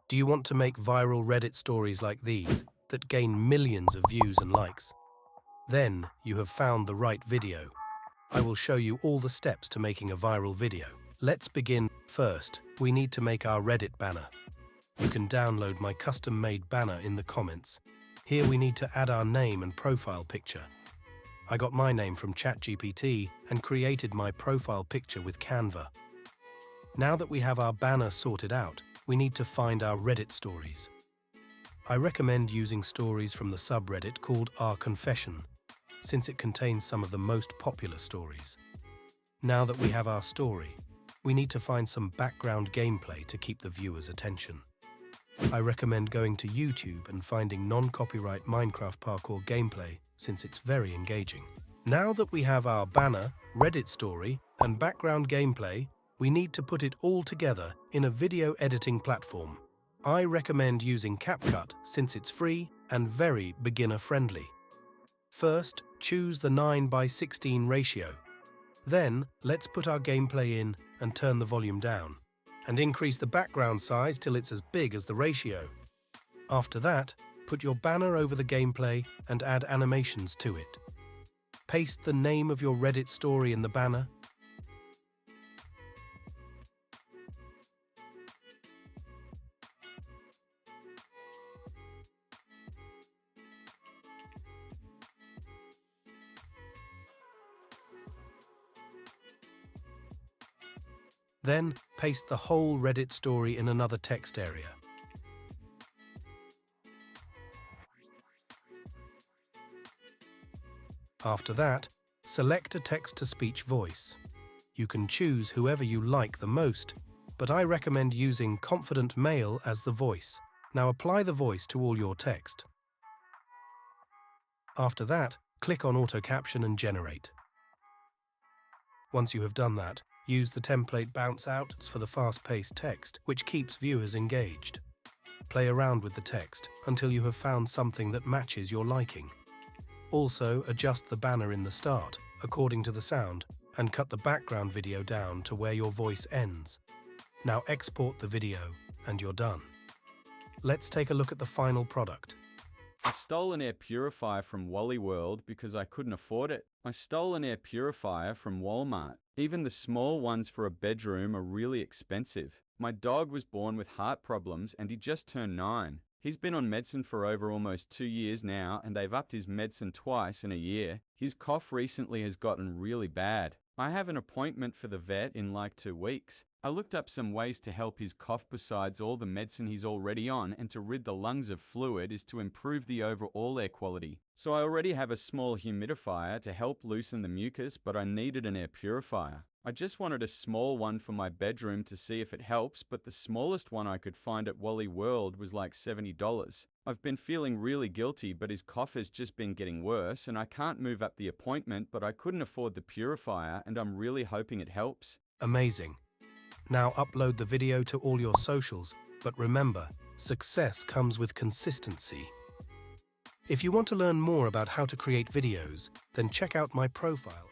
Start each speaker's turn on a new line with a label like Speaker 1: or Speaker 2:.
Speaker 1: Do you want to make viral Reddit stories like these that gain millions of views and likes? Then you have found the right video. I will show you all the steps to making a viral video. Let's begin. First, we need to make our Reddit banner. You can download my custom-made banner in the comments. Here we need to add our name and profile picture. I got my name from ChatGPT and created my profile picture with Canva. Now that we have our banner sorted out, we need to find our Reddit stories. I recommend using stories from the subreddit called Our Confession, since it contains some of the most popular stories. Now that we have our story, we need to find some background gameplay to keep the viewer's attention. I recommend going to YouTube and finding non-copyright Minecraft parkour gameplay, since it's very engaging. Now that we have our banner, Reddit story, and background gameplay, we need to put it all together in a video editing platform. I recommend using CapCut since it's free and very beginner-friendly. First, choose the 9:16 ratio. Then, let's put our gameplay in and turn the volume down, and increase the background size till it's as big as the ratio. After that, put your banner over the gameplay and add animations to it. Paste the name of your Reddit story in the banner. Then, paste the whole Reddit story in another text area. After that, select a text-to-speech voice. You can choose whoever you like the most, but I recommend using confident male as the voice. Now apply the voice to all your text. After that, click on Auto Caption and Generate. Once you have done that, use the template bounce outs for the fast-paced text, which keeps viewers engaged. Play around with the text until you have found something that matches your liking. Also, adjust the banner in the start, according to the sound, and cut the background video down to where your voice ends. Now export the video, and you're done. Let's take a look at the final product.
Speaker 2: I stole an air purifier from Wally World because I couldn't afford it. I stole an air purifier from Walmart. Even the small ones for a bedroom are really expensive. My dog was born with heart problems and he just turned 9. He's been on medicine for over almost 2 years now and they've upped his medicine twice in a year. His cough recently has gotten really bad. I have an appointment for the vet in like 2 weeks. I looked up some ways to help his cough besides all the medicine he's already on, and to rid the lungs of fluid is to improve the overall air quality. So I already have a small humidifier to help loosen the mucus, but I needed an air purifier. I just wanted a small one for my bedroom to see if it helps, but the smallest one I could find at Wally World was like $70. I've been feeling really guilty, but his cough has just been getting worse, and I can't move up the appointment, but I couldn't afford the purifier, and I'm really hoping it helps.
Speaker 1: Amazing. Now upload the video to all your socials, but remember, success comes with consistency. If you want to learn more about how to create videos, then check out my profile